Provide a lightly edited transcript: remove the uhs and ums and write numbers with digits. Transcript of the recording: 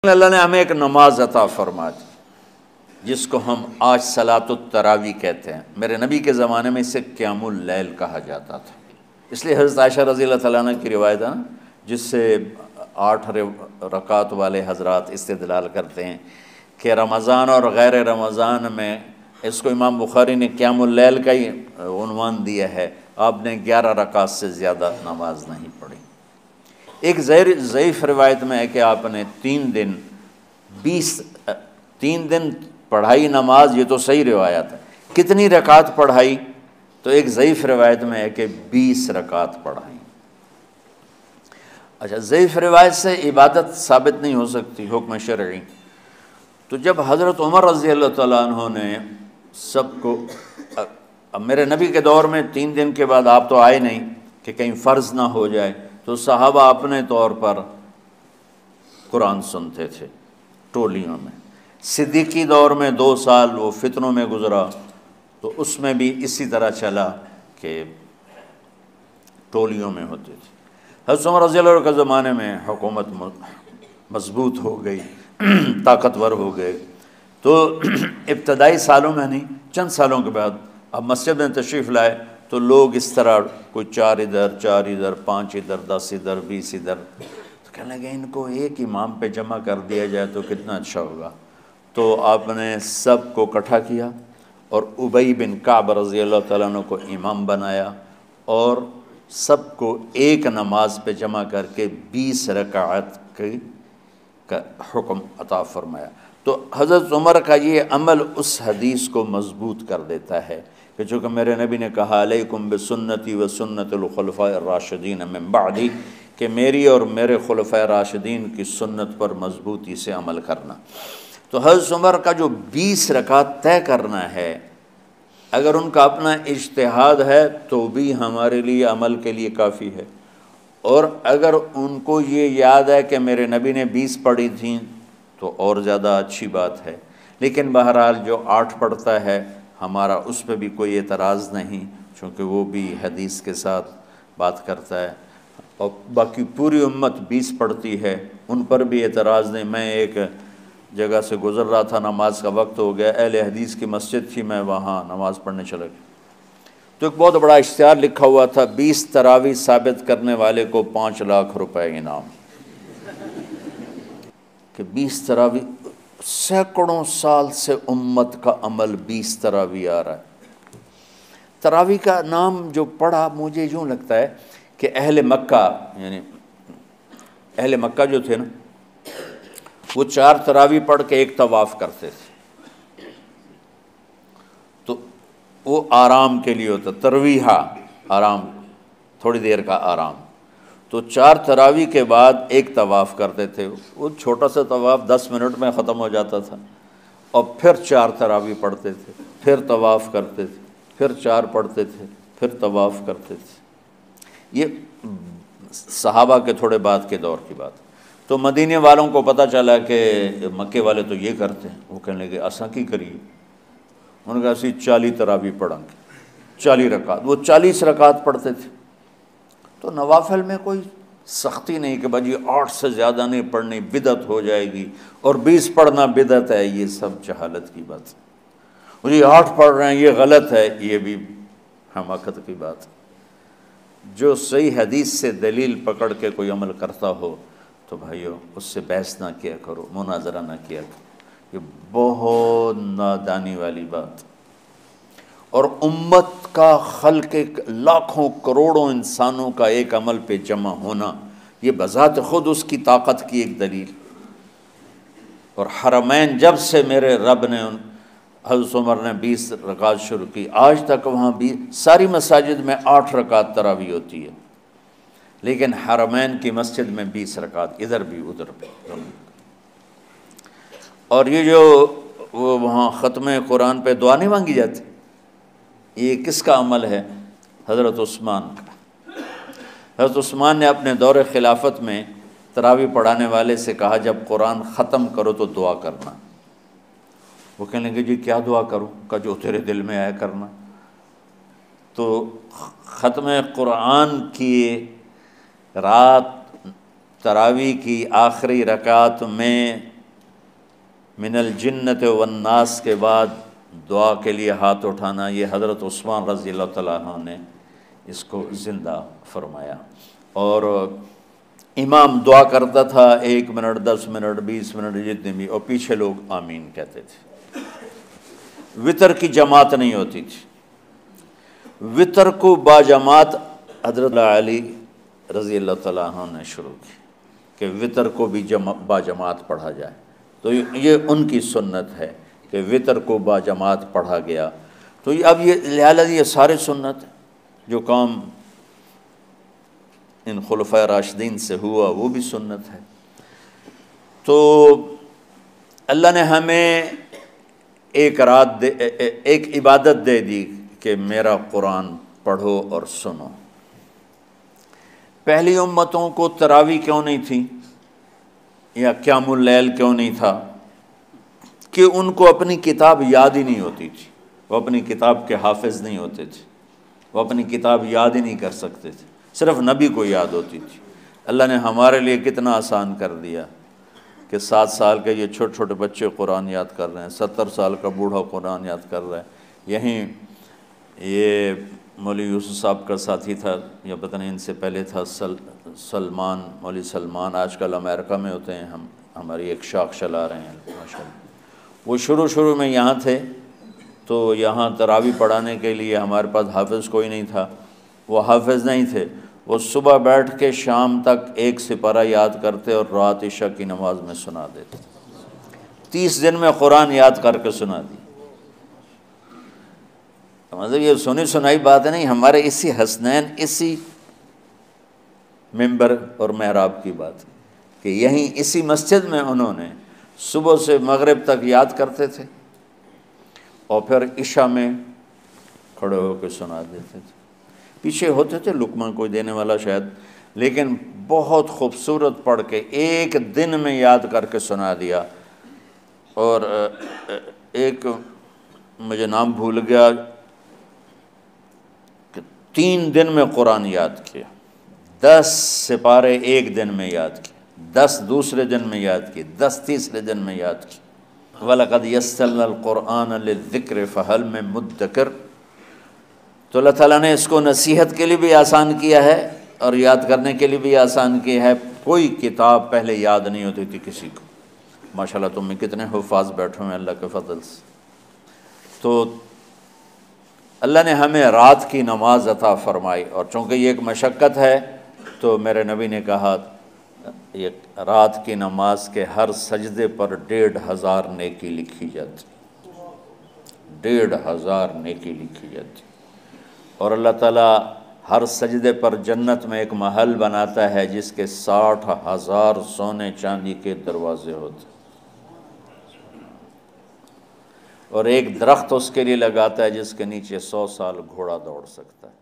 اللہ نے ہمیں ایک نماز عطا فرما دی جس کو ہم آج صلاۃ التراویح کہتے ہیں۔ میرے نبی کے زمانے میں اسے قیام اللیل کہا جاتا تھا، اس لیے حضرت عائشہ رضی اللہ تعالیٰ عنہ کی روایت ہے جس سے 8 رکعت والے حضرات استدلال کرتے ہیں کہ رمضان اور غیر رمضان میں اس کو امام بخاری نے قیام اللیل کا ہی عنوان دیا ہے، آپ نے 11 رکعت سے زیادہ نماز نہیں پڑھی۔ ایک ضعیف روایت میں ہے کہ آپ نے 3 دن پڑھائی نماز، یہ تو صحیح روایت ہے۔ کتنی رکعت پڑھائی؟ تو ایک ضعیف روایت میں ہے کہ 20 رکعت پڑھائی۔ اچھا، ضعیف روایت سے عبادت ثابت نہیں ہو سکتی حکم شرعی، تو جب حضرت عمر رضی اللہ تعالیٰ عنہ نے سب کو، اب میرے نبی کے دور میں 3 دن کے بعد آپ تو آئے نہیں کہ کہیں فرض نہ ہو جائے، تو صحابہ اپنے طور پر قرآن سنتے تھے ٹولیوں میں۔ صدیقی دور میں 2 سال وہ فتنوں میں گزرا، تو اس میں بھی اسی طرح چلا کہ ٹولیوں میں ہوتے تھے۔ حضرت عمر رضی اللہ عنہ کے زمانے میں حکومت مضبوط ہو گئی، طاقتور ہو گئے، تو ابتدائی سالوں میں نہیں، چند سالوں کے بعد اب مسجد میں تشریف لائے تو لوگ اس طرح کوئی 4 ادھر 4 ادھر 5 ادھر 10 ادھر 20 ادھر، تو کہنے لگے ان کو ایک امام پہ جمع کر دیا جائے تو کتنا اچھا ہوگا۔ تو آپ نے سب کو اکٹھا کیا اور ابی بن کعب رضی اللہ تعالیٰ عنہ کو امام بنایا اور سب کو ایک نماز پہ جمع کر کے 20 رکعت کا حکم عطا فرمایا۔ تو حضرت عمر کا یہ عمل اس حدیث کو مضبوط کر دیتا ہے کہ چونکہ میرے نبی نے کہا علیکم بسنتی و سنت الخلفاء الراشدین من بعدی، کہ میری اور میرے خلفاء راشدین کی سنت پر مضبوطی سے عمل کرنا۔ تو حضرت عمر کا جو 20 رکعت طے کرنا ہے، اگر ان کا اپنا اجتہاد ہے تو بھی ہمارے لیے عمل کے لیے کافی ہے، اور اگر ان کو یہ یاد ہے کہ میرے نبی نے 20 پڑھی تھیں تو اور زیادہ اچھی بات ہے۔ لیکن بہرحال جو 8 پڑھتا ہے ہمارا اس پہ بھی کوئی اعتراض نہیں، چونکہ وہ بھی حدیث کے ساتھ بات کرتا ہے، اور باقی پوری امت 20 پڑھتی ہے ان پر بھی اعتراض نہیں۔ میں ایک جگہ سے گزر رہا تھا، نماز کا وقت ہو گیا، اہل حدیث کی مسجد تھی، میں وہاں نماز پڑھنے چلا گیا تو ایک بہت بڑا اشتہار لکھا ہوا تھا، 20 تراویح ثابت کرنے والے کو 5 لاکھ روپے انعام۔ کہ 20 تراویح، سینکڑوں سال سے امت کا عمل 20 تراویح آ رہا ہے۔ تراویح کا نام جو پڑھا مجھے یوں لگتا ہے کہ اہل مکہ، یعنی اہل مکہ جو تھے نا، وہ 4 تراویح پڑھ کے ایک طواف کرتے تھے، تو وہ آرام کے لیے ہوتا، ترویحہ آرام، تھوڑی دیر کا آرام، تو 4 تراویح کے بعد ایک طواف کرتے تھے۔ وہ چھوٹا سا طواف 10 منٹ میں ختم ہو جاتا تھا، اور پھر 4 تراویح پڑھتے تھے، پھر طواف کرتے تھے، پھر 4 پڑھتے تھے، پھر طواف کرتے تھے۔ یہ صحابہ کے تھوڑے بعد کے دور کی بات۔ تو مدینے والوں کو پتہ چلا کہ مکے والے تو یہ کرتے ہیں، وہ کہنے لگے اساں کی کریے؟ انہوں نے کہا اسی 40 تراویح پڑھیں گے، 40 رکعت، وہ 40 رکعت پڑھتے تھے۔ تو نوافل میں کوئی سختی نہیں کہ بھائی 8 سے زیادہ نہیں پڑھنی، بدعت ہو جائے گی، اور 20 پڑھنا بدعت ہے، یہ سب جہالت کی بات ہے۔ یہ 8 پڑھ رہے ہیں یہ غلط ہے، یہ بھی حماقت کی بات ہے۔ جو صحیح حدیث سے دلیل پکڑ کے کوئی عمل کرتا ہو تو بھائیو اس سے بحث نہ کیا کرو، مناظرہ نہ کیا کرو، یہ بہت نادانی والی بات۔ اور امت کا خلق، لاکھوں کروڑوں انسانوں کا ایک عمل پہ جمع ہونا، یہ بذات خود اس کی طاقت کی ایک دلیل۔ اور حرمین جب سے میرے رب نے، حضرت عمر نے 20 رکعت شروع کی، آج تک وہاں بھی ساری مساجد میں 8 رکعت تراویح ہوتی ہے، لیکن حرمین کی مسجد میں 20 رکعت، ادھر بھی ادھر بھی۔ اور یہ جو وہ وہاں ختم قرآن پہ دعا نہیں مانگی جاتی، یہ کس کا عمل ہے؟ حضرت عثمان کا۔ حضرت عثمان نے اپنے دور خلافت میں تراویح پڑھانے والے سے کہا جب قرآن ختم کرو تو دعا کرنا۔ وہ کہنے لگے جی کیا دعا کروں؟ کہ جو تیرے دل میں آیا کرنا۔ تو ختم قرآن کی رات تراویح کی آخری رکعت میں من الجنت والناس کے بعد دعا کے لیے ہاتھ اٹھانا، یہ حضرت عثمان رضی اللہ تعالیٰ عنہ نے اس کو زندہ فرمایا۔ اور امام دعا کرتا تھا 1 منٹ 10 منٹ 20 منٹ جتنے بھی، اور پیچھے لوگ آمین کہتے تھے۔ وطر کی جماعت نہیں ہوتی تھی، وطر کو باجماعت حضرت علی رضی اللہ تعالیٰ عنہ نے شروع کی کہ وطر کو بھی باجماعت پڑھا جائے، تو یہ ان کی سنت ہے کہ وطر کو باجماعت پڑھا گیا۔ تو اب یہ لہٰذا یہ سارے سنت جو کام ان خلفۂ راشدین سے ہوا وہ بھی سنت ہے۔ تو اللہ نے ہمیں ایک عبادت دے دی کہ میرا قرآن پڑھو اور سنو۔ پہلی امتوں کو تراویح کیوں نہیں تھی یا قیام اللیل کیوں نہیں تھا؟ کہ ان کو اپنی کتاب یاد ہی نہیں ہوتی تھی، وہ اپنی کتاب کے حافظ نہیں ہوتے تھے، وہ اپنی کتاب یاد ہی نہیں کر سکتے تھے، صرف نبی کو یاد ہوتی تھی۔ اللہ نے ہمارے لیے کتنا آسان کر دیا کہ 7 سال کے یہ چھوٹے چھوٹے بچے قرآن یاد کر رہے ہیں، 70 سال کا بوڑھا قرآن یاد کر رہا ہے۔ یہیں یہ مولوی یوسف صاحب کا ساتھی تھا، یا پتہ نہیں ان سے پہلے تھا، سلمان، مولوی سلمان، آج کل امریکہ میں ہوتے ہیں، ہماری ایک شاخ چلا رہے ہیں ماشاءاللہ۔ وہ شروع میں یہاں تھے، تو یہاں تراویح پڑھانے کے لیے ہمارے پاس حافظ کوئی نہیں تھا، وہ حافظ نہیں تھے، وہ صبح بیٹھ کے شام تک 1 سپارہ یاد کرتے اور رات عشاء کی نماز میں سنا دیتے۔ 30 دن میں قرآن یاد کر کے سنا دی۔ مطلب یہ سنی سنائی بات نہیں، ہمارے اسی حسنین، اسی ممبر اور محراب کی بات کہ یہیں اسی مسجد میں انہوں نے صبح سے مغرب تک یاد کرتے تھے اور پھر عشاء میں کھڑے ہو کے سنا دیتے تھے۔ پیچھے ہوتے تھے لقمہ کوئی دینے والا شاید، لیکن بہت خوبصورت پڑھ کے 1 دن میں یاد کر کے سنا دیا۔ اور ایک مجھے نام بھول گیا کہ 3 دن میں قرآن یاد کیا، 10 سپارے 1 دن میں یاد کیے، 10 دوسرے دن میں یاد کیے، 10 تیسرے دن میں یاد کیے۔ وَلَقَدْ يَسَّرْنَا الْقُرْآنَ لِلذِّكْرِ فَهَلْ مِن مُدَّكِرٍ۔ تو اللہ تعالیٰ نے اس کو نصیحت کے لیے بھی آسان کیا ہے اور یاد کرنے کے لیے بھی آسان کیا ہے۔ کوئی کتاب پہلے یاد نہیں ہوتی تھی کسی کو، ماشاءاللہ تم میں کتنے حفاظ بیٹھے ہیں اللہ کے فضل سے۔ تو اللہ نے ہمیں رات کی نماز عطا فرمائی، اور چونکہ یہ ایک مشقت ہے تو میرے نبی نے کہا یہ رات کی نماز کے ہر سجدے پر 1500 نیکی لکھی جاتی، 1500 نیکی لکھی جاتی۔ اور اللہ تعالیٰ ہر سجدے پر جنت میں ایک محل بناتا ہے جس کے 60,000 سونے چاندی کے دروازے ہوتے، اور ایک درخت اس کے لیے لگاتا ہے جس کے نیچے 100 سال گھوڑا دوڑ سکتا ہے۔